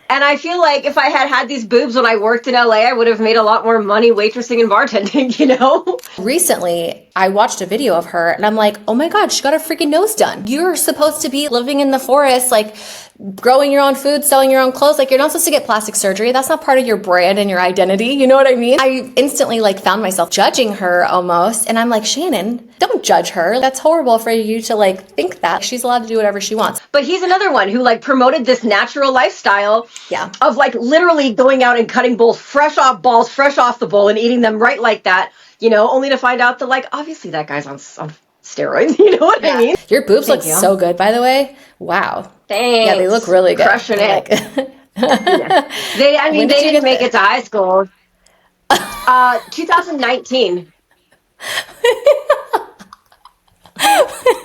And I feel like if I had had these boobs when I worked in LA, I would have made a lot more money waitressing and bartending, you know? Recently, I watched a video of her and I'm like, oh my God, she got her freaking nose done. You're supposed to be living in the forest, like growing your own food, selling your own clothes. Like you're not supposed to get plastic surgery. That's not part of your brand and your identity. You know what I mean? I instantly like found myself judging her almost. And I'm like, Shannon, don't judge her. That's horrible for you to like think that. She's allowed to do whatever she wants. But he's another one who like promoted this natural lifestyle of like literally going out and cutting balls fresh off the bowl and eating them right like that, you know, only to find out that like obviously that guy's on steroids. You know what I mean? Your boobs look so good, by the way. Wow. Thanks. Yeah, they look really good. Crushing it. They didn't make it to high school. 2019.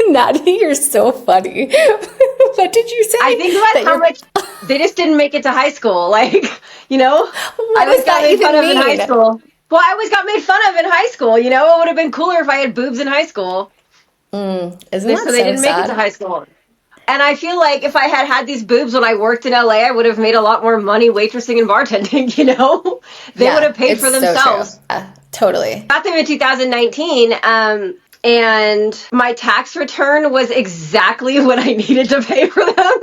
Natty, you're so funny. What did you say? I think that's how much they just didn't make it to high school. Like, you know, I always got made fun of in high school. Well, I always got made fun of in high school. You know, it would have been cooler if I had boobs in high school. Isn't that so they didn't make it to high school. And I feel like if I had had these boobs when I worked in LA, I would have made a lot more money waitressing and bartending, you know? They would have paid for themselves. So totally. Got them in 2019, and my tax return was exactly what I needed to pay for them.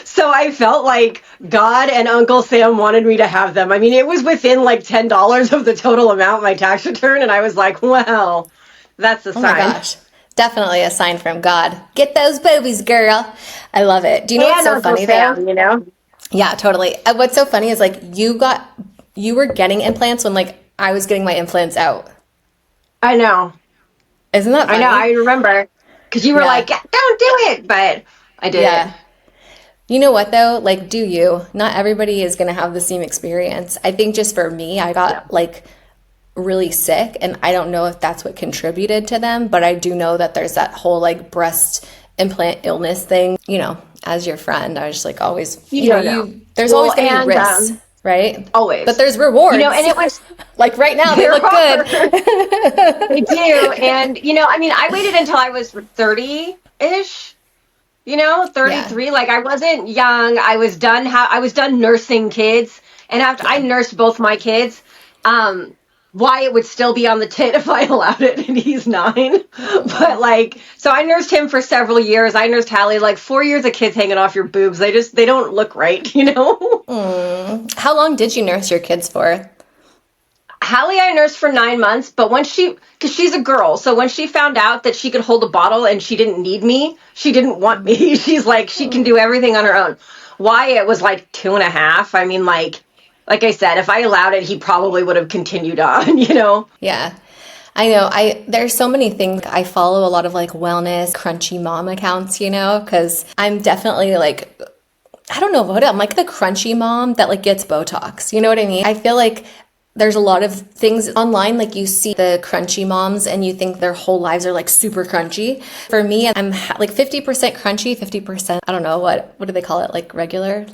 So I felt like God and Uncle Sam wanted me to have them. I mean, it was within like $10 of the total amount of my tax return, and I was like, wow, that's a sign. Oh my gosh. Definitely a sign from God. Get those boobies, girl. I love it. Do you know what's so funny though? You know? Yeah, totally. What's so funny is like you were getting implants when like I was getting my implants out. I know. Isn't that funny? I know. I remember because you were like, "Don't do it," but I did. Yeah. You know what though? Like, do you? Not everybody is gonna have the same experience. I think just for me, I got like really sick, and I don't know if that's what contributed to them, but I do know that there's that whole like breast implant illness thing. You know, as your friend, I was just like always, there's always gonna be risks, right? Always, but there's rewards. You know, and it was like right now they look good. They do, and you know, I mean, I waited until I was 30-ish. You know, 33. Like I wasn't young. I was done. I was done nursing kids, and after I nursed both my kids, Wyatt would still be on the tit if I allowed it, and he's 9. But like, so I nursed him for several years. I nursed Hallie. Like 4 years of kids hanging off your boobs. They don't look right, you know? How long did you nurse your kids for? Hallie I nursed for 9 months, but because she's a girl, so when she found out that she could hold a bottle and she didn't need me, she didn't want me. She's like, she can do everything on her own. Wyatt was like 2.5. I mean, like I said, if I allowed it, he probably would have continued on, you know? Yeah. I know. There's so many things. I follow a lot of like wellness, crunchy mom accounts, you know, because I'm definitely like, I don't know what I'm like the crunchy mom that like gets Botox. You know what I mean? I feel like there's a lot of things online, like you see the crunchy moms and you think their whole lives are like super crunchy. For me, I'm like 50% crunchy, 50%, I don't know, what do they call it? Like regular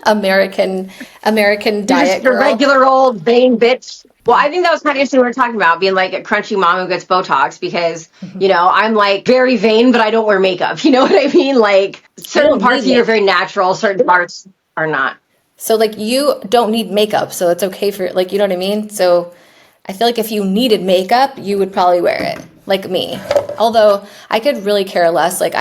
American diet just girl. A regular old vain bitch. Well, I think that was kind of interesting what we were talking about, being like a crunchy mom who gets Botox because, you know, I'm like very vain, but I don't wear makeup. You know what I mean? Like certain parts of you are very natural, certain parts are not. So like you don't need makeup, so it's okay for like, you know what I mean? So I feel like if you needed makeup, you would probably wear it, like me. Although I could really care less. Like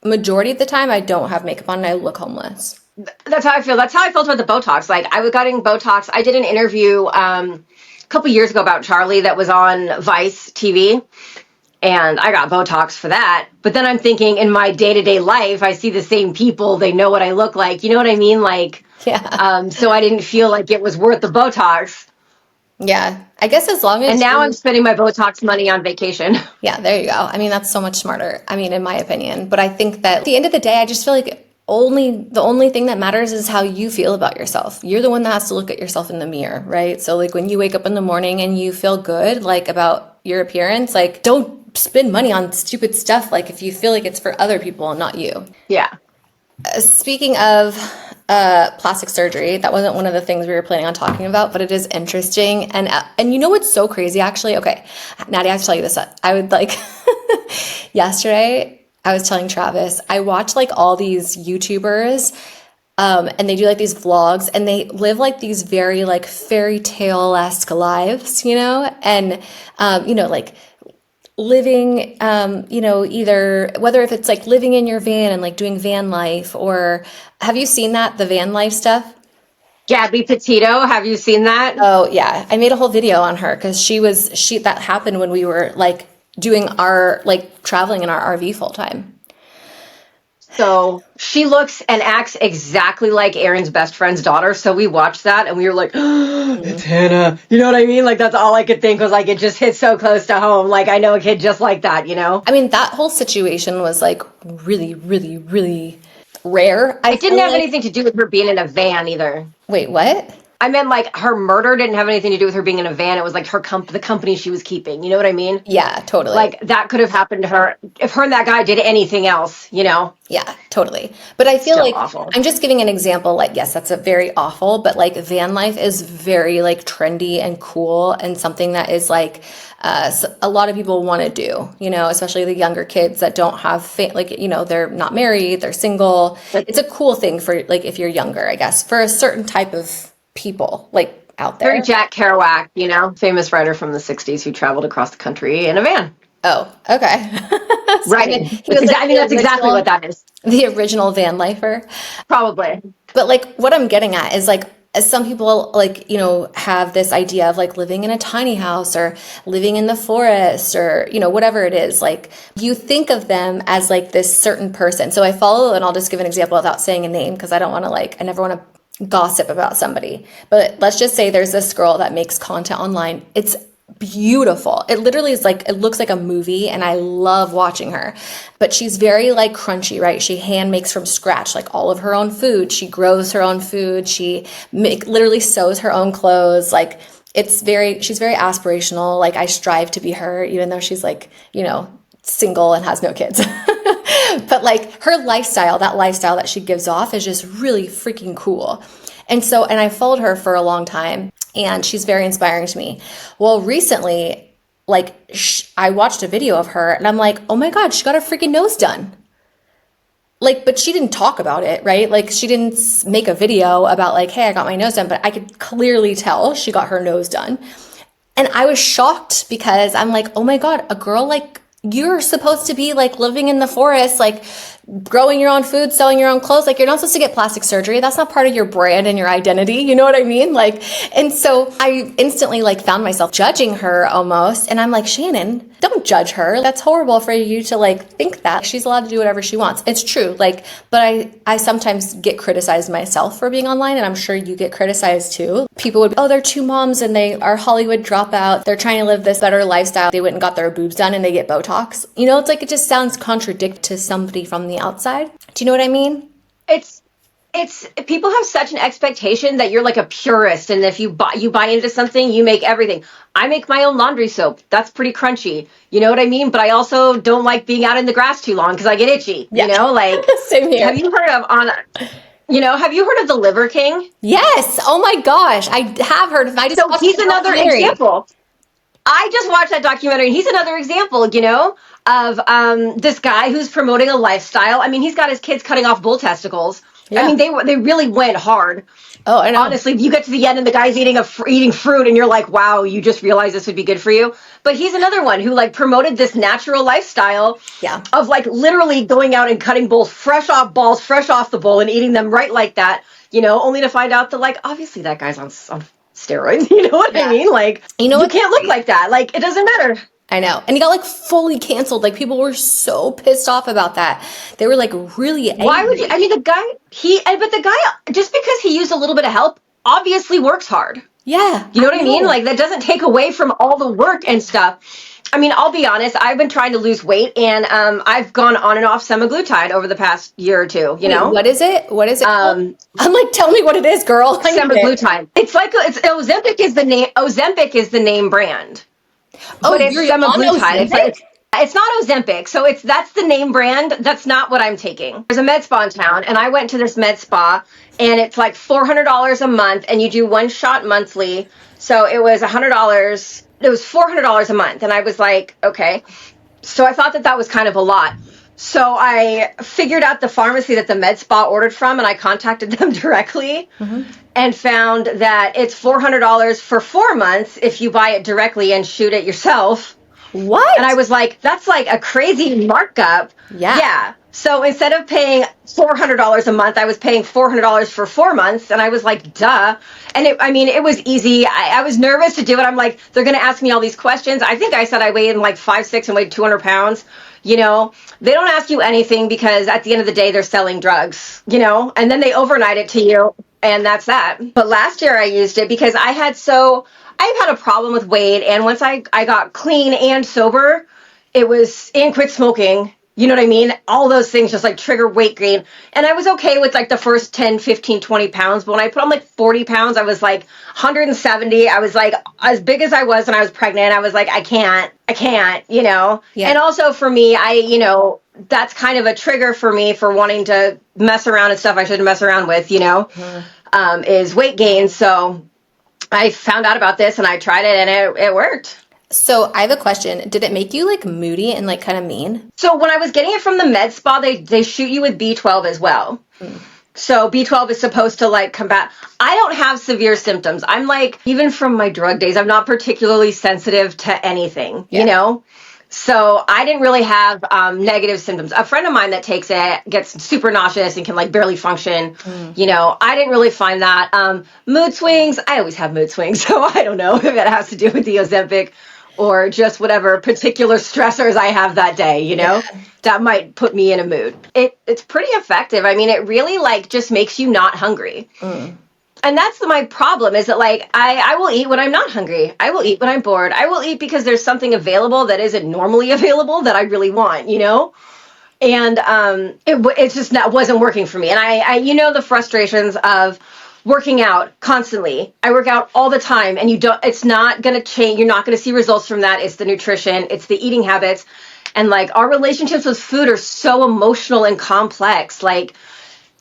majority of the time I don't have makeup on and I look homeless. That's how I feel. That's how I felt about the Botox. Like I was getting Botox. I did an interview a couple years ago about Charlie that was on Vice TV. And I got Botox for that. But then I'm thinking in my day-to-day life, I see the same people. They know what I look like. You know what I mean? Like, yeah. So I didn't feel like it was worth the Botox. Yeah. I guess as long as And now I'm spending my Botox money on vacation. Yeah, there you go. I mean, that's so much smarter. I mean, in my opinion. But I think that at the end of the day, I just feel like the only thing that matters is how you feel about yourself. You're the one that has to look at yourself in the mirror, right? So like when you wake up in the morning and you feel good, like about your appearance, like don't spend money on stupid stuff. Like if you feel like it's for other people and not you. Yeah. Speaking of plastic surgery, that wasn't one of the things we were planning on talking about, but it is interesting. And you know what's so crazy actually? Okay, Natty, I have to tell you this. I would like, yesterday I was telling Travis, I watched like all these YouTubers And they do like these vlogs and they live like these very like fairy tale-esque lives, you know, and, like living, either whether if it's like living in your van and like doing van life, or have you seen the van life stuff? Gabby Petito, have you seen that? Oh yeah. I made a whole video on her because that happened when we were like doing our like traveling in our RV full time. So she looks and acts exactly like Aaron's best friend's daughter. So we watched that and we were like, oh, it's Hannah. You know what I mean? Like, that's all I could think was like, it just hit so close to home. Like, I know a kid just like that, you know? I mean, that whole situation was like really, really, really rare. It didn't have anything to do with her being in a van either. Wait, what? I meant like her murder didn't have anything to do with her being in a van. It was like the company she was keeping. You know what I mean? Yeah, totally. Like that could have happened to her if her and that guy did anything else, you know? Yeah, totally. But I feel Still like awful. I'm just giving an example. Like, yes, that's a very awful, but like van life is very like trendy and cool and something that is like a lot of people want to do, you know, especially the younger kids that don't have they're not married, they're single. It's a cool thing for like if you're younger, I guess, for a certain type of people like out there. Very Jack Kerouac, you know, famous writer from the 60s who traveled across the country in a van. Oh, okay. So Right. that's exactly what that is. The original van lifer. Probably. But like what I'm getting at is like, as some people like, have this idea of like living in a tiny house or living in the forest or, whatever it is, like you think of them as like this certain person. So I follow, and I'll just give an example without saying a name because I don't want to I never want to gossip about somebody. But let's just say there's this girl that makes content online. It's beautiful. It literally is like, it looks like a movie and I love watching her, but she's very like crunchy, right? She hand makes from scratch, like all of her own food. She grows her own food. She literally sews her own clothes. Like she's very aspirational. Like I strive to be her, even though she's like, single and has no kids. But like her lifestyle, that lifestyle that she gives off is just really freaking cool. And I followed her for a long time and she's very inspiring to me. Well, recently, I watched a video of her and I'm like, oh my God, she got her freaking nose done. Like, but she didn't talk about it, right? Like she didn't make a video about like, hey, I got my nose done, but I could clearly tell she got her nose done. And I was shocked because I'm like, oh my God, a girl like you're supposed to be like living in the forest, like growing your own food, sewing your own clothes. Like you're not supposed to get plastic surgery. That's not part of your brand and your identity. You know what I mean? Like, and so I instantly like found myself judging her almost. And I'm like, Shannon, don't judge her. That's horrible for you to like think that. She's allowed to do whatever she wants. It's true. Like, but I sometimes get criticized myself for being online, and I'm sure you get criticized too. People would be, oh, they're two moms and they are Hollywood dropout. They're trying to live this better lifestyle. They went and got their boobs done and they get Botox. It's like, it just sounds contradictory to somebody from the outside. Do you know what I mean? It's people have such an expectation that you're like a purist, and if you buy into something, you make everything. I make my own laundry soap. That's pretty crunchy. You know what I mean? But I also don't like being out in the grass too long because I get itchy. Yeah. Like same here. Have you heard of the Liver King? Yes. Oh my gosh, I have heard of. He's another example. I just watched that documentary, and he's another example, of this guy who's promoting a lifestyle. I mean, he's got his kids cutting off bull testicles. Yeah. I mean, they really went hard. Oh, I know. Honestly, you get to the end and the guy's eating fruit, and you're like, wow, you just realized this would be good for you. But he's another one who like promoted this natural lifestyle of like literally going out and cutting balls fresh off the bull and eating them right like that, only to find out that like obviously that guy's on steroids. You know what I mean? Like, you can't look like that. Like, it doesn't matter. I know. And he got like fully canceled. Like people were so pissed off about that. They were like really angry. Why would you? I mean, the guy, just because he used a little bit of help, obviously works hard. Yeah. You know what I mean? Like that doesn't take away from all the work and stuff. I mean, I'll be honest, I've been trying to lose weight and I've gone on and off semaglutide over the past year or two, know? What is it? I'm like, tell me what it is, girl. Semaglutide. It's like Ozempic is the name brand. Oh, but it's semaglutide. It's not Ozempic, so that's the name brand. That's not what I'm taking. There's a med spa in town, and I went to this med spa, and it's like $400 a month, and you do one shot monthly. So it was $100. It was $400 a month, and I was like, okay. So I thought that was kind of a lot. So I figured out the pharmacy that the med spa ordered from, and I contacted them directly and found that it's $400 for 4 months if you buy it directly and shoot it yourself. What? And I was like, that's like a crazy markup. Yeah. So instead of paying $400 a month, I was paying $400 for 4 months. And I was like, duh. And it was easy. I was nervous to do it. I'm like, they're going to ask me all these questions. I think I said I weighed like 5'6" and weighed 200 pounds. They don't ask you anything because at the end of the day, they're selling drugs, and then they overnight it to you. And that's that. But last year I used it because I've had a problem with weight. And once I got clean and sober, and quit smoking. You know what I mean? All those things just like trigger weight gain. And I was okay with like the first 10, 15, 20 pounds. But when I put on like 40 pounds, I was like 170. I was like as big as I was when I was pregnant. I was like, I can't, Yeah. And also for me, that's kind of a trigger for me for wanting to mess around and stuff I shouldn't mess around with, is weight gain. So I found out about this and I tried it and it worked. So I have a question. Did it make you like moody and like kind of mean? So when I was getting it from the med spa, they shoot you with B12 as well. So B12 is supposed to like combat. I don't have severe symptoms. I'm like, even from my drug days, I'm not particularly sensitive to anything, So I didn't really have negative symptoms. A friend of mine that takes it gets super nauseous and can like barely function. I didn't really find that. Mood swings, I always have mood swings. So I don't know if it has to do with the Ozempic or just whatever particular stressors I have that day, that might put me in a mood. It's pretty effective. I mean, it really like just makes you not hungry. And that's my problem is that like, I will eat when I'm not hungry. I will eat when I'm bored. I will eat because there's something available that isn't normally available that I really want, And it's just wasn't working for me. And I the frustrations of working out constantly. I work out all the time and it's not going to change. You're not going to see results from that. It's the nutrition, it's the eating habits. And like our relationships with food are so emotional and complex. Like,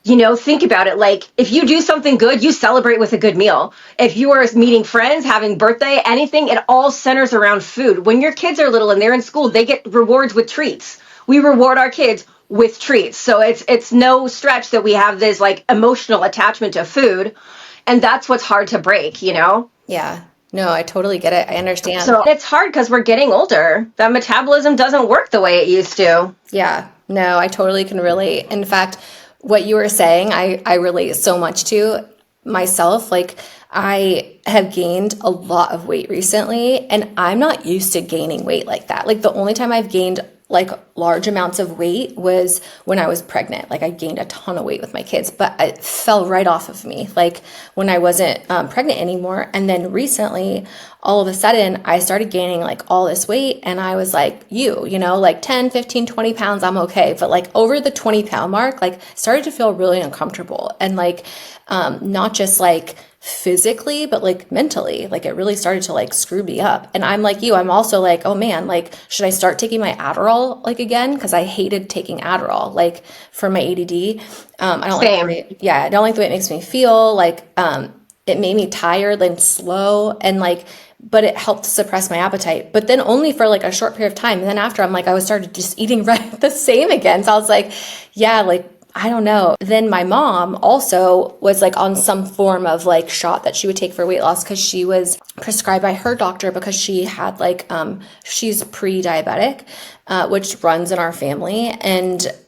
think about it. Like if you do something good, you celebrate with a good meal. If you are meeting friends, having birthday, anything, it all centers around food. When your kids are little and they're in school, they get rewards with treats. We reward our kids with treats. So it's no stretch that we have this like emotional attachment to food. And that's what's hard to break, Yeah. No, I totally get it. I understand. So it's hard because we're getting older. That metabolism doesn't work the way it used to. Yeah. No, I totally can relate. In fact, what you were saying, I relate so much to myself. Like I have gained a lot of weight recently and I'm not used to gaining weight like that. Like the only time I've gained like large amounts of weight was when I was pregnant. Like I gained a ton of weight with my kids, but it fell right off of me. Like when I wasn't pregnant anymore. And then recently, all of a sudden I started gaining like all this weight and I was like, like 10, 15, 20 pounds, I'm okay. But like over the 20-pound mark, like started to feel really uncomfortable and like, not just like physically, but like mentally, like it really started to like screw me up. And I'm like you, I'm also like, oh man, like, should I start taking my Adderall like again? Cause I hated taking Adderall, like for my ADD. I don't Same. I don't like the way it makes me feel. Like, it made me tired and slow and like, but it helped suppress my appetite, but then only for like a short period of time. And then after I started just eating right the same again. So I was like, yeah, like, I don't know. Then my mom also was like on some form of like shot that she would take for weight loss because she was prescribed by her doctor because she had like, she's pre-diabetic, which runs in our family.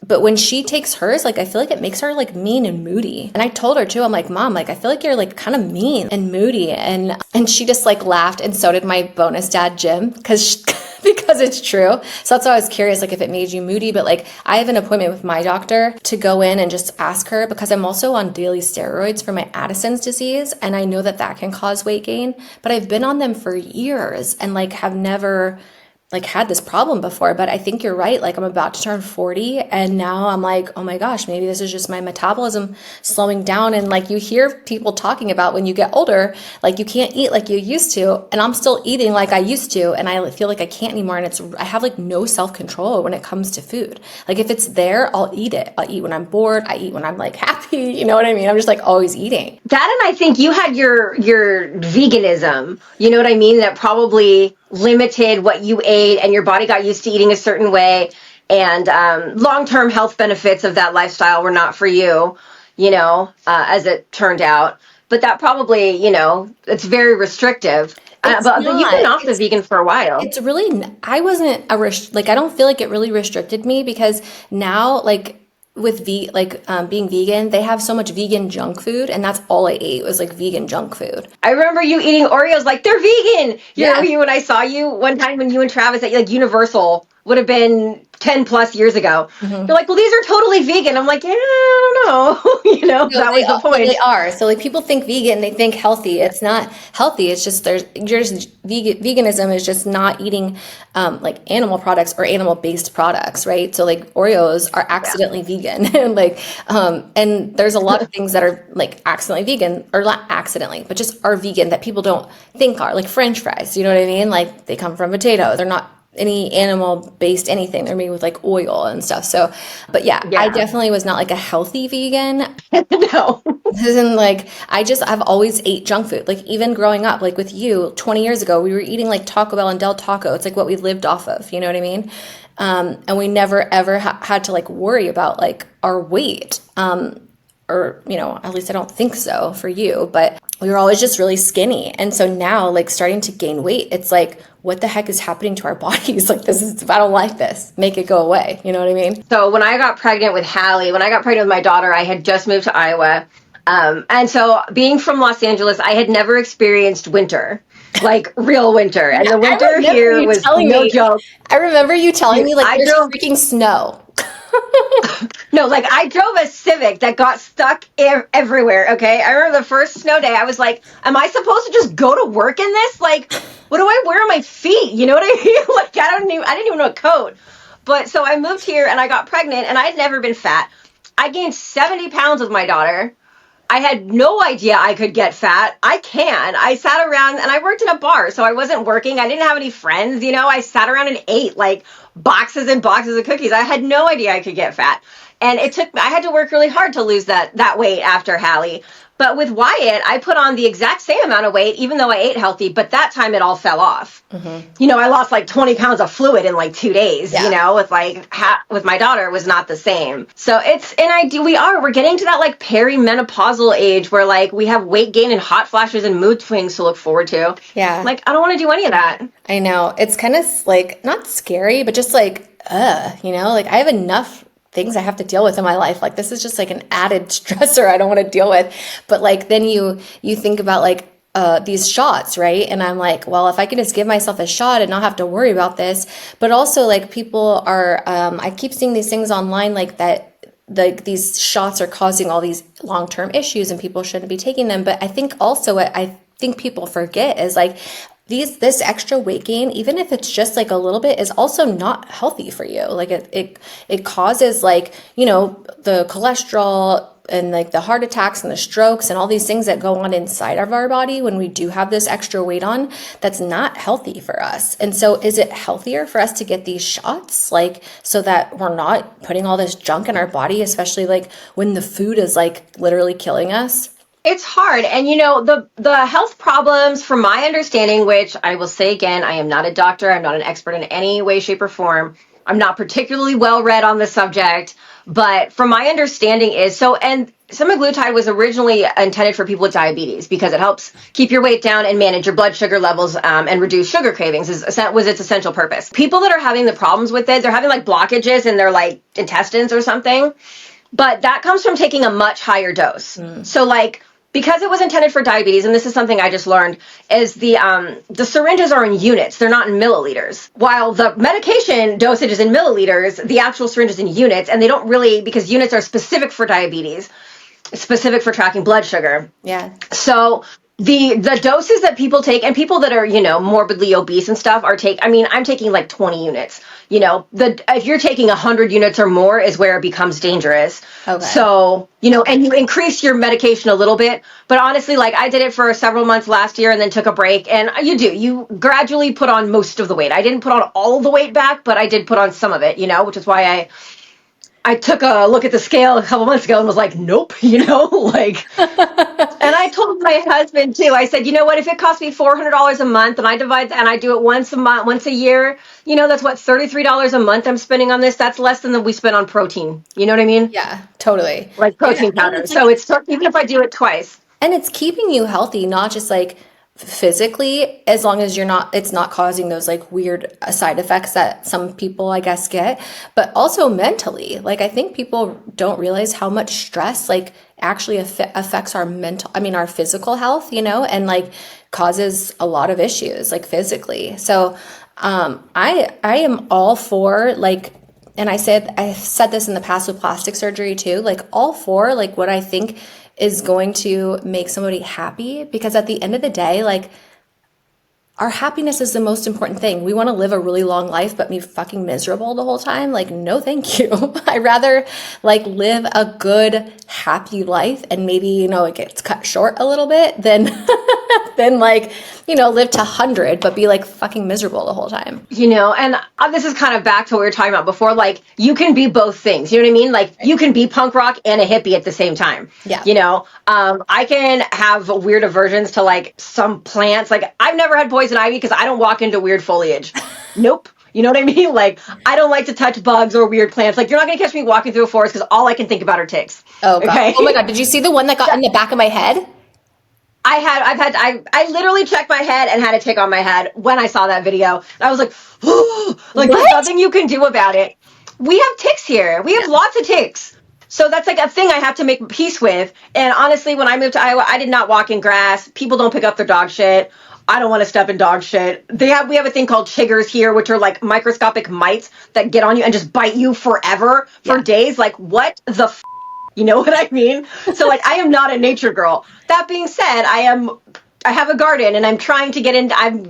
But when she takes hers, like I feel like it makes her like mean and moody. And I told her too, I'm like, Mom, like I feel like you're like kind of mean and moody. And she just like laughed, and so did my bonus dad, Jim, because it's true. So that's why I was curious, like if it made you moody. But like I have an appointment with my doctor to go in and just ask her because I'm also on daily steroids for my Addison's disease. And I know that can cause weight gain, but I've been on them for years and like have never like had this problem before. But I think you're right. Like I'm about to turn 40 and now I'm like, oh my gosh, maybe this is just my metabolism slowing down. And like you hear people talking about when you get older, like you can't eat like you used to. And I'm still eating like I used to. And I feel like I can't anymore. And I have like no self-control when it comes to food. Like if it's there, I'll eat it. I'll eat when I'm bored. I eat when I'm like happy. You know what I mean? I'm just like always eating. That, and I think you had your veganism, you know what I mean? That probably limited what you ate and your body got used to eating a certain way. and long-term health benefits of that lifestyle were not for you, as it turned out. But that probably, it's very restrictive. It's But you've been not. off the vegan for a while. It's really, I wasn't like, I don't feel like it really restricted me because now, like, with being vegan, they have so much vegan junk food, and that's all I ate was like vegan junk food. I remember you eating Oreos like they're vegan. Yeah. You when I saw you one time when you and Travis at like Universal would have been 10 plus years ago. You're like, well, these are totally vegan. I'm like, yeah, I don't know. No, that was the point. They are. So like people think vegan, they think healthy. It's not healthy. It's just veganism is just not eating like animal products or animal based products, right? So like Oreos are accidentally vegan, and there's a lot of things that are like accidentally vegan, or not accidentally, but just are vegan that people don't think are, like French fries. You know what I mean? Like they come from potatoes. They're not any animal based anything. They're made with like oil and stuff. So, but yeah, I definitely was not like a healthy vegan. No. And like, I've always ate junk food. Like even growing up, like with you 20 years ago, we were eating like Taco Bell and Del Taco. It's like what we lived off of, you know what I mean? And we never ever had to like worry about like our weight. Or, at least I don't think so for you, but we were always just really skinny. And so now like starting to gain weight, it's like, what the heck is happening to our bodies? Like I don't like this. Make it go away. You know what I mean? So when I got pregnant with Hallie, when I got pregnant with my daughter, I had just moved to Iowa. And so being from Los Angeles, I had never experienced winter, like real winter. And the winter here was no joke. I remember you telling me like there's freaking snow. No, like I drove a Civic that got stuck everywhere. Okay. I remember the first snow day, I was like, am I supposed to just go to work in this? Like, what do I wear on my feet? You know what I mean? Like, I didn't even know a coat. But so I moved here and I got pregnant and I had never been fat. I gained 70 pounds with my daughter. I had no idea I could get fat. I sat around and I worked in a bar, so I wasn't working. I didn't have any friends, I sat around and ate like boxes and boxes of cookies. I had no idea I could get fat. And I had to work really hard to lose that weight after Hallie. But with Wyatt, I put on the exact same amount of weight, even though I ate healthy, but that time it all fell off. Mm-hmm. I lost like 20 pounds of fluid in like 2 days, with my daughter, it was not the same. So we're getting to that like perimenopausal age where like we have weight gain and hot flashes and mood swings to look forward to. Yeah. Like, I don't want to do any of that. I know. It's kind of like, not scary, but just like, like I have enough things I have to deal with in my life. Like this is just like an added stressor I don't want to deal with. But like then you think about like these shots, right? And I'm like, well, if I could just give myself a shot and not have to worry about this. But also like people are, I keep seeing these things online like that these shots are causing all these long-term issues and people shouldn't be taking them. But I think also what I think people forget is like this extra weight gain, even if it's just like a little bit, is also not healthy for you. Like it causes like, the cholesterol and like the heart attacks and the strokes and all these things that go on inside of our body when we do have this extra weight on. That's not healthy for us. And so is it healthier for us to get these shots, like so that we're not putting all this junk in our body, especially like when the food is like literally killing us? It's hard. And, the health problems, from my understanding, which I will say again, I am not a doctor. I'm not an expert in any way, shape, or form. I'm not particularly well read on the subject. But from my understanding and semaglutide was originally intended for people with diabetes because it helps keep your weight down and manage your blood sugar levels and reduce sugar cravings was its essential purpose. People that are having the problems with it, they're having like blockages in their like intestines or something. But that comes from taking a much higher dose. So like, because it was intended for diabetes, and this is something I just learned, is the syringes are in units. They're not in milliliters. While the medication dosage is in milliliters, the actual syringe is in units, and they don't really, because units are specific for diabetes, specific for tracking blood sugar. Yeah. So the doses that people take, and people that are, morbidly obese and stuff I'm taking like 20 units. If you're taking 100 units or more is where it becomes dangerous. Okay. So, and you increase your medication a little bit, but honestly, like I did it for several months last year and then took a break, and you gradually put on most of the weight. I didn't put on all of the weight back, but I did put on some of it, which is why I took a look at the scale a couple months ago and was like, nope, like, and I told my husband too, I said, you know what, if it costs me $400 a month and I do it once a month, once a year, that's what, $33 a month I'm spending on this. That's less than we spend on protein. You know what I mean? Yeah, totally. Like Yeah, protein and powder. So it's, even if I do it twice. and it's keeping you healthy, not just like physically, as long as it's not causing those like weird side effects that some people, I guess, get, but also mentally. Like, I think people don't realize how much stress like actually affects our physical health, and like causes a lot of issues like physically. So, I am all for like, and I said this in the past with plastic surgery too, like all for like what I think is going to make somebody happy, because at the end of the day, like, our happiness is the most important thing. We want to live a really long life, but be fucking miserable the whole time. Like, no, thank you. I'd rather like live a good, happy life, and maybe, it gets cut short a little bit than, than like, live to 100, but be like fucking miserable the whole time. And this is kind of back to what we were talking about before. Like, you can be both things. You know what I mean? Like, you can be punk rock and a hippie at the same time. Yeah. I can have weird aversions to like some plants. Like, I've never had poison ivy because I don't walk into weird foliage. Nope. You know what I mean? Like, I don't like to touch bugs or weird plants. Like, you're not going to catch me walking through a forest because all I can think about are ticks. Oh, God. Okay? Oh my God. Did you see the one that got in the back of my head? I literally checked my head and had a tick on my head when I saw that video. And I was like, oh, like, what? There's nothing you can do about it. We have ticks here. We have lots of ticks. So that's like a thing I have to make peace with. And honestly, when I moved to Iowa, I did not walk in grass. People don't pick up their dog shit. I don't want to step in dog shit. We have a thing called chiggers here, which are like microscopic mites that get on you and just bite you forever for days. Like, what the f-? You know what I mean? So like, I am not a nature girl. That being said, I have a garden and I'm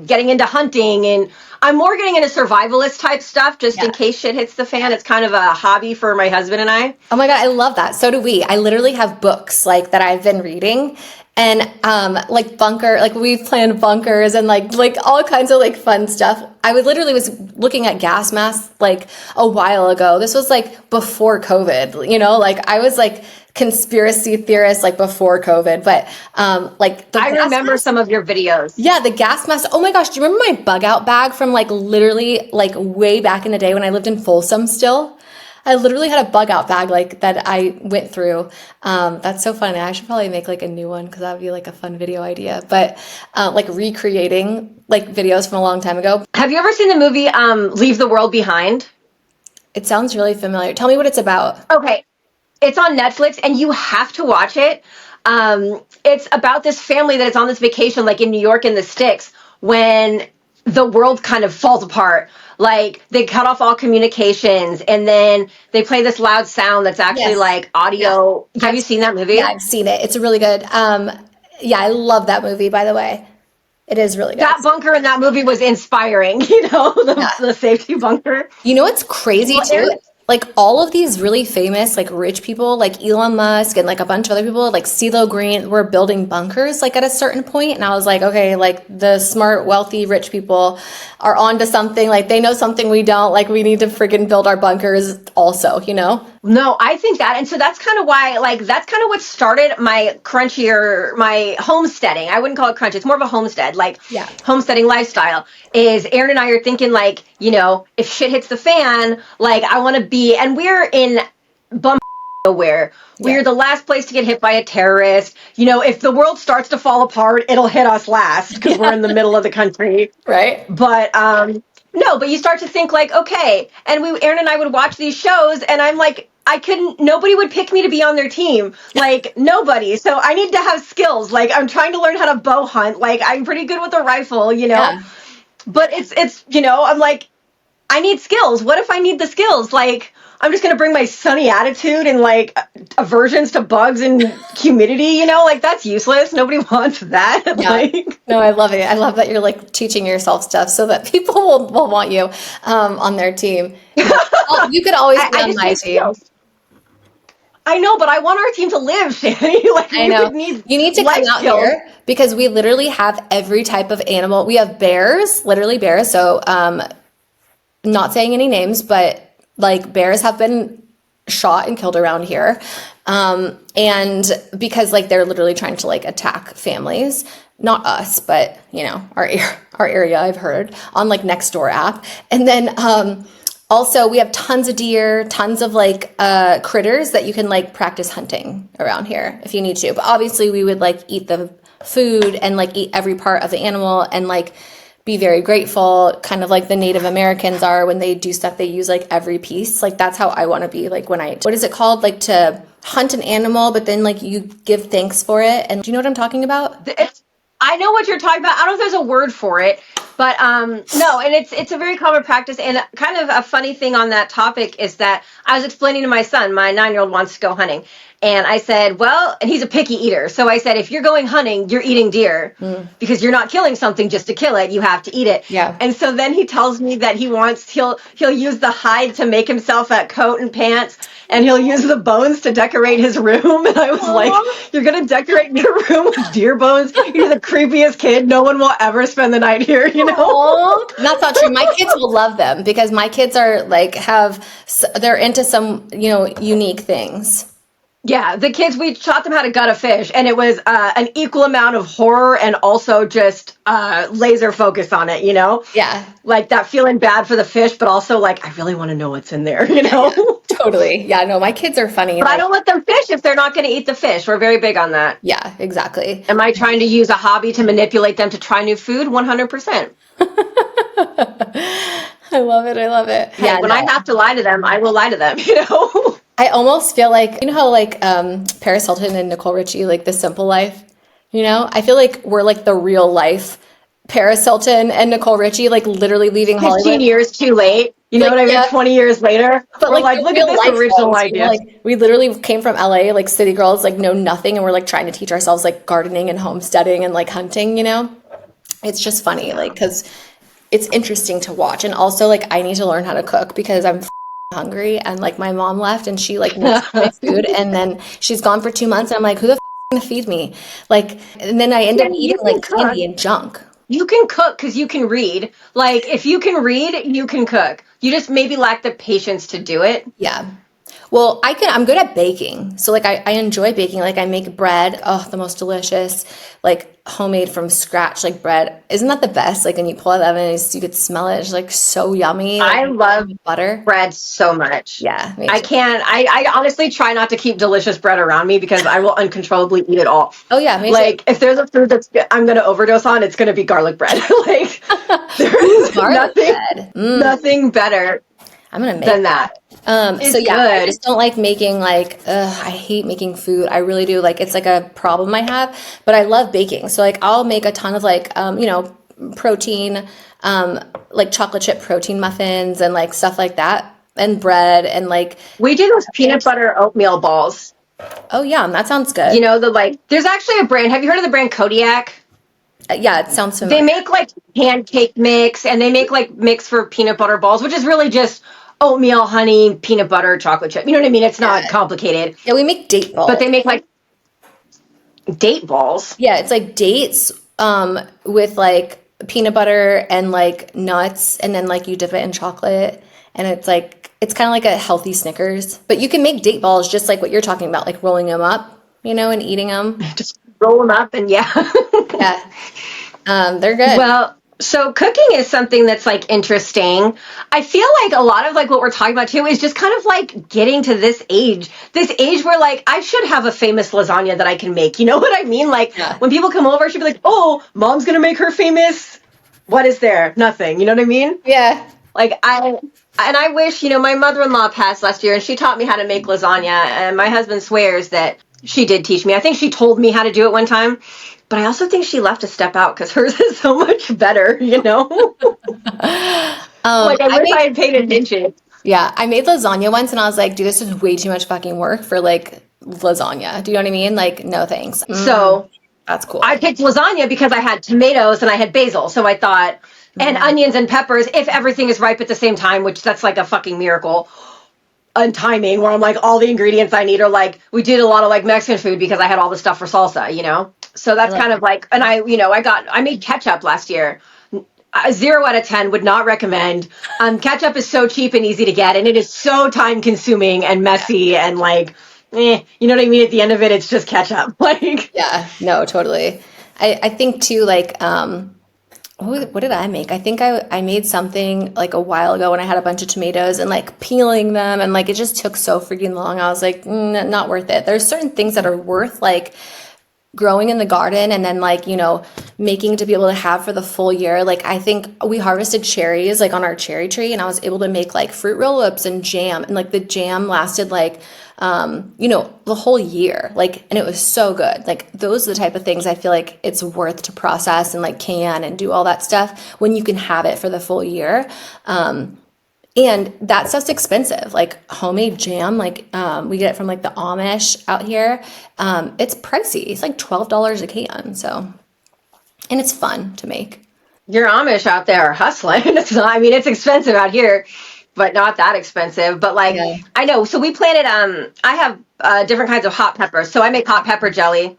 getting into hunting, and I'm more getting into survivalist type stuff just in case shit hits the fan. It's kind of a hobby for my husband and I. Oh my God, I love that. So do we. I literally have books like that I've been reading, and like we've planned bunkers and like all kinds of like fun stuff. I literally was looking at gas masks like a while ago. This was like before COVID, like I was like conspiracy theorist like before COVID, but I remember some of your videos. Yeah, the gas mask. Oh my gosh, do you remember my bug out bag from like literally like way back in the day when I lived in Folsom still? I literally had a bug out bag like that I went through. That's so funny. I should probably make like a new one because that would be like a fun video idea. But like recreating like videos from a long time ago. Have you ever seen the movie Leave the World Behind? It sounds really familiar. Tell me what it's about. Okay. It's on Netflix and you have to watch it. It's about this family that is on this vacation like in New York in the sticks when the world kind of falls apart. Like, they cut off all communications, and then they play this loud sound that's actually like audio. Yeah. Have you seen that movie? Yeah, I've seen it. It's really good. Yeah, I love that movie, by the way. It is really good. That bunker in that movie was inspiring, the safety bunker. You know what's crazy too? Like all of these really famous, like rich people, like Elon Musk and like a bunch of other people, like CeeLo Green, were building bunkers like at a certain point. And I was like, okay, like the smart, wealthy, rich people are onto something. Like they know something we don't. Like we need to friggin' build our bunkers also, No, I think that. And so that's kind of why, that's kind of what started my my homesteading. I wouldn't call it crunchy. It's more of a homestead, homesteading lifestyle. Is Aaron and I are thinking if shit hits the fan, I want to be, and we're in bum nowhere. We're the last place to get hit by a terrorist. If the world starts to fall apart, it'll hit us last because we're in the middle of the country. Right. But, no, but you start to think okay, and Aaron and I would watch these shows, and I'm like, nobody would pick me to be on their team. Nobody. So I need to have skills. I'm trying to learn how to bow hunt. I'm pretty good with a rifle, Yeah. But it's I'm like, I need skills. What if I need the skills? I'm just going to bring my sunny attitude and aversions to bugs and humidity, that's useless. Nobody wants that. Yeah. No, I love it. I love that you're teaching yourself stuff so that people will want you on their team. You could always be on my team. Skills. I know, but I want our team to live, Shanny. I know. You need to come out here because we literally have every type of animal. We have bears, literally bears. So, not saying any names, but bears have been shot and killed around here. And because like they're literally trying to like attack families, not us, but you know, our area, I've heard on like Nextdoor app. And then, also we have tons of deer, tons of like, critters that you can like practice hunting around here if you need to. But obviously we would like eat the food and like eat every part of the animal and like be very grateful, kind of like the Native Americans are when they do stuff, they use like every piece. Like that's how I want to be like when what is it called? Like to hunt an animal, but then like you give thanks for it. And do you know what I'm talking about? I know what you're talking about. I don't know if there's a word for it, but no, and it's a very common practice. And kind of a funny thing on that topic is that I was explaining to my son, my 9-year-old wants to go hunting. And I said, well, and he's a picky eater. So I said, if you're going hunting, you're eating deer because you're not killing something just to kill it. You have to eat it. Yeah. And so then he tells me that he'll use the hide to make himself a coat and pants, and he'll use the bones to decorate his room. And I was like, you're going to decorate your room with deer bones? You're the creepiest kid. No one will ever spend the night here, you know? Aww. That's not true. My kids will love them because my kids are like, they're into some, you know, unique things. Yeah, the kids, we taught them how to gut a fish, and it was an equal amount of horror and also just laser focus on it, you know? Yeah. Like that feeling bad for the fish, but also like, I really want to know what's in there, you know? Yeah, totally. Yeah, no, my kids are funny. But I don't let them fish if they're not going to eat the fish. We're very big on that. Yeah, exactly. Am I trying to use a hobby to manipulate them to try new food? 100%. I love it. I love it. Yeah, when I have to lie to them, I will lie to them, you know? I almost feel like, you know how like Paris Hilton and Nicole Richie, like The Simple Life, you know? I feel like we're like the real life Paris Hilton and Nicole Richie, like literally leaving 15 Hollywood. years too late. You know what I mean? Yeah. 20 years later. But we're like look at this original idea. You know, like we literally came from LA, like city girls, like know nothing. And we're like trying to teach ourselves like gardening and homesteading and like hunting, you know? It's just funny, like, because it's interesting to watch. And also like I need to learn how to cook because I'm hungry, and like my mom left and she like makes my food and then she's gone for 2 months and I'm like, who the gonna feed me? Like, and then I end up eating like candy and junk. You can cook because you can read. Like if you can read, you can cook. You just maybe lack the patience to do it. Yeah. Well, I'm good at baking. So like I enjoy baking. Like I make bread. Oh, the most delicious, like homemade from scratch, like bread. Isn't that the best? Like when you pull out of the oven, you could smell it. It's like so yummy. Like, I love butter. bread so much. Yeah. I can't. I honestly try not to keep delicious bread around me because I will uncontrollably eat it all. Oh yeah. Like if there's a food I'm going to overdose on, it's going to be garlic bread. Like there is nothing better I'm gonna make than that. So yeah, I just don't like making like, I hate making food. I really do. Like it's like a problem I have, but I love baking. So like I'll make a ton of like, you know, protein, like chocolate chip protein muffins and like stuff like that, and bread, and like we do those peanut butter oatmeal balls. Oh yeah, that sounds good. You know, there's actually a brand. Have you heard of the brand Kodiak? Yeah, it sounds familiar. They make like pancake mix, and they make like mix for peanut butter balls, which is really just oatmeal, honey, peanut butter, chocolate chip. You know what I mean? It's not complicated. Yeah, we make date balls. But they make like date balls. Yeah, it's like dates with like peanut butter and like nuts, and then like you dip it in chocolate, and it's like it's kind of like a healthy Snickers. But you can make date balls just like what you're talking about, like rolling them up, you know, and eating them. Just roll them up and yeah. They're good. Well, so cooking is something that's like interesting. I feel like a lot of like what we're talking about too is just kind of like getting to this age where like I should have a famous lasagna that I can make. You know what I mean? Like when people come over, she'd be like, oh, mom's going to make her famous. What is there? Nothing. You know what I mean? Yeah. Like I wish, you know, my mother-in-law passed last year and she taught me how to make lasagna, and my husband swears that she did teach me. I think she told me how to do it one time, but I also think she left a step out because hers is so much better, you know? Like I wish I had paid attention. Yeah, I made lasagna once and I was like, dude, this is way too much fucking work for like lasagna. Do you know what I mean? Like, no thanks. So that's cool. I picked lasagna because I had tomatoes and I had basil. So I thought, and onions and peppers, if everything is ripe at the same time, which that's like a fucking miracle. And timing, where I'm like, all the ingredients I need are like, we did a lot of like Mexican food because I had all the stuff for salsa, you know? So that's kind of like, and I made ketchup last year. 0 out of 10 would not recommend. Ketchup is so cheap and easy to get, and it is so time consuming and messy and like, you know what I mean? At the end of it, it's just ketchup. Like, Yeah, no, totally. I think too, like, what did I make? I think I made something like a while ago when I had a bunch of tomatoes and like peeling them and like it just took so freaking long. I was like, not worth it. There's certain things that are worth like growing in the garden and then like, making to be able to have for the full year. Like I think we harvested cherries like on our cherry tree and I was able to make like fruit roll-ups and jam and like the jam lasted like the whole year. Like and it was so good. Like those are the type of things I feel like it's worth to process and like can and do all that stuff when you can have it for the full year. And that stuff's expensive, like homemade jam, like we get it from like the Amish out here. It's pricey. It's like $12 a can. So, and it's fun to make. your Amish out there are hustling. It's not, I mean, it's expensive out here, but not that expensive. But like, Yeah. I know. So we planted, I have different kinds of hot peppers. So I make hot pepper jelly,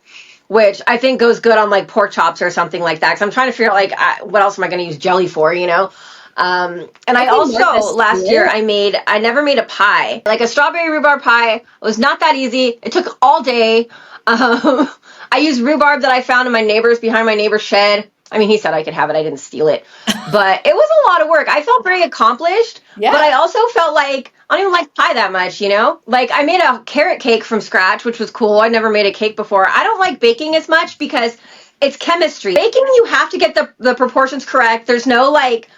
which I think goes good on like pork chops or something like that. Cause I'm trying to figure out like, what else am I going to use jelly for, you know? And I also last year I never made a pie, like a strawberry rhubarb pie. It was not that easy. It took all day. I used rhubarb that I found in my neighbor's behind my neighbor's shed. I mean, he said I could have it. I didn't steal it, but it was a lot of work. I felt very accomplished, Yeah. but I also felt like I don't even like pie that much, you know? Like I made a carrot cake from scratch, which was cool. I never made a cake before. I don't like baking as much because it's chemistry. Baking, you have to get the proportions correct. There's no like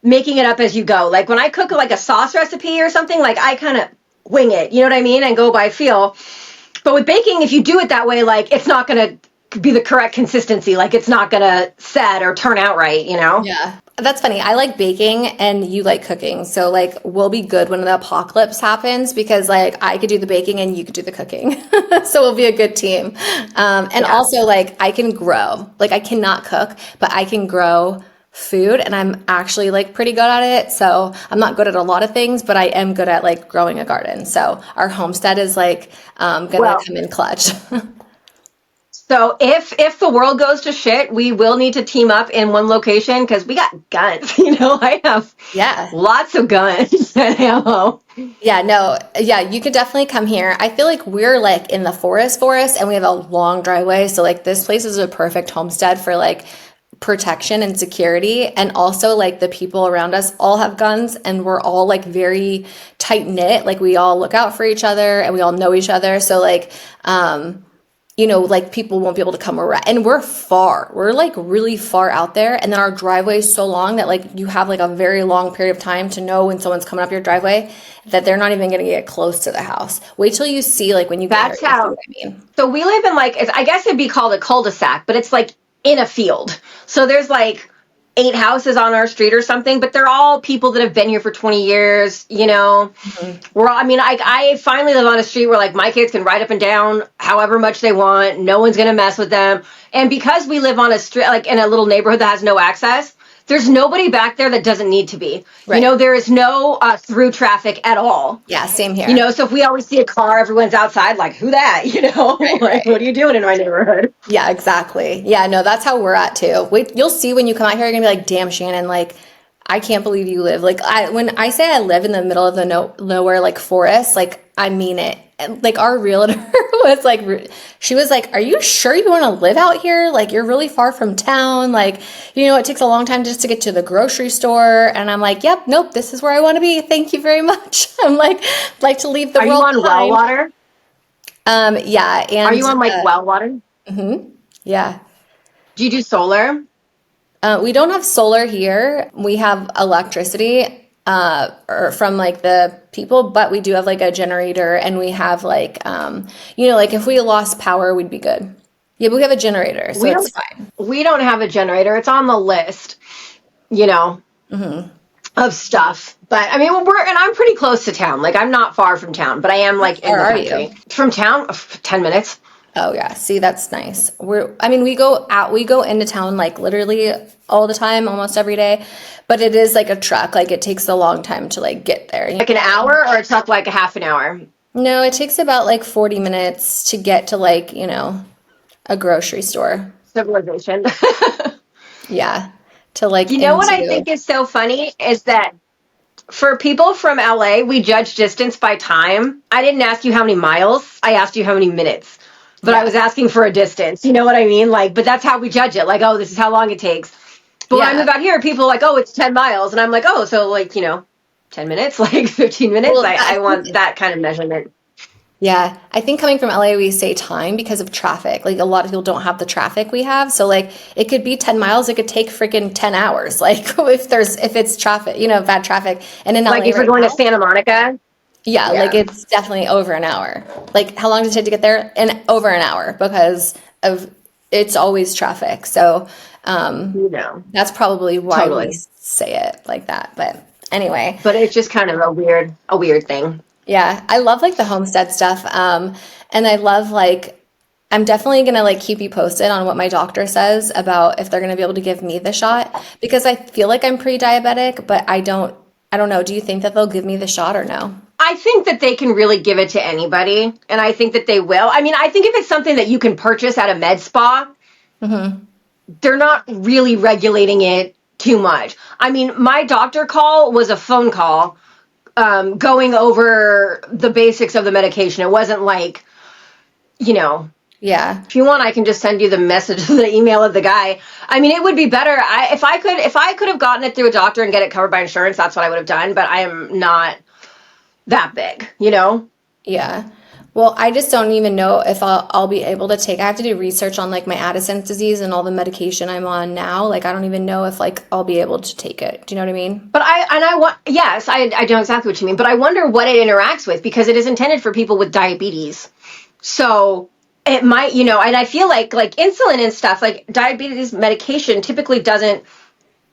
making it up as you go. Like when I cook like a sauce recipe or something, like I kind of wing it, you know what I mean? And go by feel. But with baking, if you do it that way, like it's not going to be the correct consistency. Like it's not going to set or turn out right, you know? Yeah. That's funny. I like baking and you like cooking. So like we'll be good when the apocalypse happens because like I could do the baking and you could do the cooking. So we'll be a good team. And also like I can grow. Like I cannot cook, but I can grow food and I'm actually like pretty good at it. So I'm not good at a lot of things, but I am good at like growing a garden. So our homestead is like gonna come in clutch. So if the world goes to shit, we will need to team up in one location because we got guns. You know, I have lots of guns and ammo. Yeah, no, yeah, you could definitely come here. I feel like we're like in the forest, and we have a long driveway. So like this place is a perfect homestead for like protection and security. And also like the people around us all have guns and we're all like very tight knit. Like we all look out for each other and we all know each other. So like, like people won't be able to come around and we're like really far out there. And then our driveway is so long that like you have like a very long period of time to know when someone's coming up your driveway that they're not even going to get close to the house. Wait till you see like when you get That's there, how, what I mean. So we live in like, I guess it'd be called a cul-de-sac, but it's like in a field. So there's like 8 houses on our street or something, but they're all people that have been here for 20 years, you know. We're all, I mean, I finally live on a street where like my kids can ride up and down however much they want. No one's going to mess with them. And because we live on a street, like in a little neighborhood that has no access, there's nobody back there that doesn't need to be. Right. You know, there is no through traffic at all. Yeah, same here. You know, so if we always see a car, everyone's outside like, who that? You know, right. What are you doing in my neighborhood? Yeah, exactly. Yeah, no, that's how we're at too. Wait, you'll see when you come out here, you're gonna be like, damn, Shannon, like, I can't believe you live. Like, when I say I live in the middle of the nowhere, like forest, like, I mean it. And, like, our realtor was like, she was like, are you sure you want to live out here? Like, you're really far from town. Like, it takes a long time just to get to the grocery store. And I'm like, yep, nope, this is where I want to be. Thank you very much. I'm like to leave the world. Are you on well water? Yeah. And are you on like well water? Mm-hmm. Yeah. Do you do solar? We don't have solar here. We have electricity or from like the people, but we do have like a generator and we have like, like if we lost power, we'd be good. Yeah, but we have a generator, so it's fine. We don't have a generator. It's on the list, of stuff. But I mean, I'm pretty close to town. Like I'm not far from town, but I am like in the country. You? From town, 10 minutes. Oh yeah, see that's nice. We go into town like literally all the time, almost every day, but it is like a truck. Like it takes a long time to like get there. Like an hour, or it took like a half an hour? No, it takes about like 40 minutes to get to like a grocery store. Civilization. Yeah, to like You know what I into. think is so funny is that for people from LA, we judge distance by time. I didn't ask you how many miles. I asked you how many minutes. But I Yeah. was asking for a distance. You know what I mean? Like, but that's how we judge it. Like, oh, this is how long it takes. But when I Yeah. move out here, people are like, oh, it's 10 miles. And I'm like, oh, so like, 10 minutes, like 15 minutes. Well, I want that kind of measurement. yeah, I think coming from LA, we say time because of traffic. Like a lot of people don't have the traffic we have. So like it could be 10 miles, it could take freaking 10 hours. Like if it's traffic, bad traffic. And in Like LA if you're right going to now, Santa Monica. yeah, like Yeah. it's definitely over an hour. Like how long does it take to get there? And over an hour because of it's always traffic. So You know, that's probably why we totally. say it like that. But anyway, But it's just kind of a weird thing. yeah, I love like the homestead stuff. And I love like I'm definitely gonna like keep you posted on what my doctor says about if they're gonna be able to give me the shot because I feel like I'm pre-diabetic, but I don't know. Do you think that they'll give me the shot or no? I think that they can really give it to anybody, and I think that they will. I mean, I think if it's something that you can purchase at a med spa, they're not really regulating it too much. I mean, my doctor call was a phone call going over the basics of the medication. It wasn't like, you know, Yeah. if you want, I can just send you the message, the email of the guy. I mean, it would be better. If I could have gotten it through a doctor and get it covered by insurance, that's what I would have done. But I am not that big. Yeah. Well, I just don't even know if I'll be able to take. I have to do research on like my Addison's disease and all the medication I'm on now. Like I don't even know if like I'll be able to take it. Do you know what I mean? But I want, yes, I know exactly what you mean. But I wonder what it interacts with because it is intended for people with diabetes. So it might, and I feel like insulin and stuff, like diabetes medication typically doesn't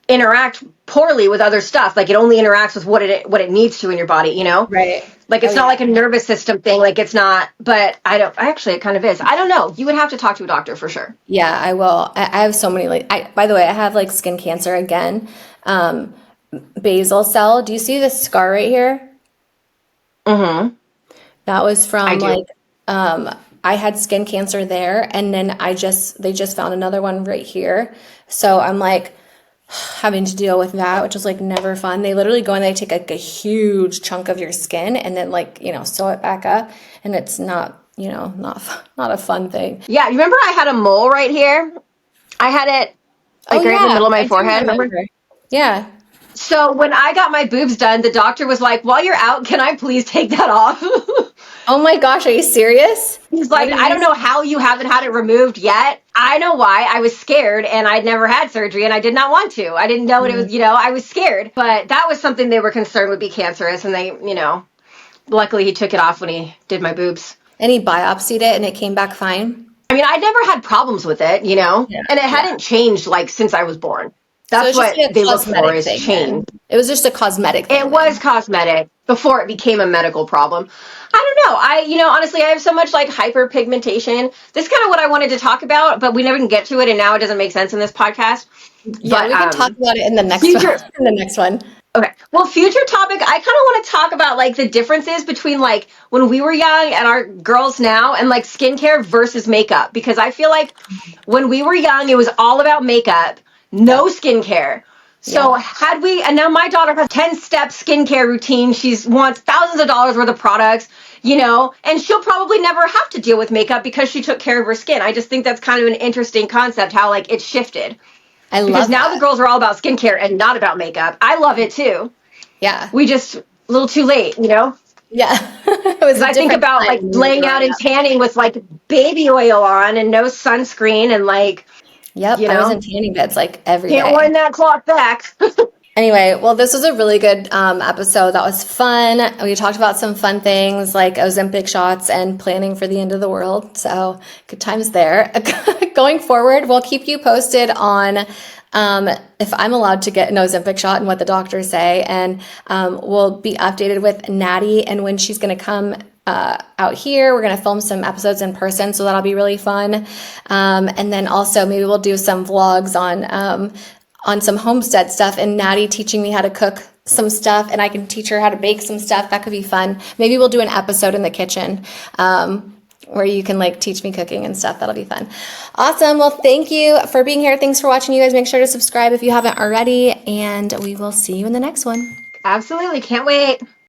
interact poorly with other stuff. Like it only interacts with what it needs to in your body. Right. Like Oh it's not yeah. like a nervous system thing. Like it's not, but actually it kind of is. I don't know. You would have to talk to a doctor for sure. Yeah, I will. I have so many like by the way, I have like skin cancer again. Um Basal cell. Do you see this scar right here? Mm-hmm. That was I from do. like I had skin cancer there and then they just found another one right here. So I'm like having to deal with that, which is like never fun. They literally go and they take like a huge chunk of your skin and then like, sew it back up and it's not, not a fun thing. Yeah. You remember I had a mole right here? I had it Oh like right in the yeah, middle of my I do forehead. Remember? remember. Yeah. So when I got my boobs done, the doctor was like, while you're out, can I please take that off? Oh my gosh, are you serious? He's What like, did I he don't know how you haven't had it removed yet. I know why. I was scared and I'd never had surgery and I did not want to. I didn't know what it was, I was scared. But that was something they were concerned would be cancerous. And luckily he took it off when he did my boobs. And he biopsied it and it came back fine? I mean, I never had problems with it. Yeah. And it Yeah. hadn't changed like since I was born. So That's it's just what like a they look for cosmetic is thing change. then. It was just a cosmetic It thing was then. cosmetic before it became a medical problem. I don't know. Honestly, I have so much like hyperpigmentation. This is kind of what I wanted to talk about, but we never can get to it, and now it doesn't make sense in this podcast. Yeah, But we can talk about it in the next one. future. In the next one. Okay. Well, future topic. I kind of want to talk about like the differences between like when we were young and our girls now, and like skincare versus makeup, because I feel like when we were young, it was all about makeup, no Yep. skincare. So Yep. and now my daughter has 10-step skincare routine. She wants thousands of dollars worth of products, and she'll probably never have to deal with makeup because she took care of her skin. I just think that's kind of an interesting concept how like it shifted I because love now the that. girls are all about skincare and not about makeup. I love it too. Yeah. We just a little too late. Yeah. It was Because a I think different about time like when we were laying out growing and up. tanning with like baby oil on and no sunscreen and like, Yep, you I was in know, tanning beds like every can't day. wind that clock back. Anyway, well, this was a really good episode. That was fun. We talked about some fun things like Ozempic shots and planning for the end of the world. So good times there. Going forward, we'll keep you posted on if I'm allowed to get an Ozempic shot and what the doctors say. And we'll be updated with Natty and when she's going to come out here. We're going to film some episodes in person, so that'll be really fun. And then also maybe we'll do some vlogs on some homestead stuff and Natty teaching me how to cook some stuff and I can teach her how to bake some stuff. That could be fun. Maybe we'll do an episode in the kitchen. where you can like teach me cooking and stuff. That'll be fun. Awesome. Well, thank you for being here. Thanks for watching, you guys. Make sure to subscribe if you haven't already, and we will see you in the next one. Absolutely. Can't wait.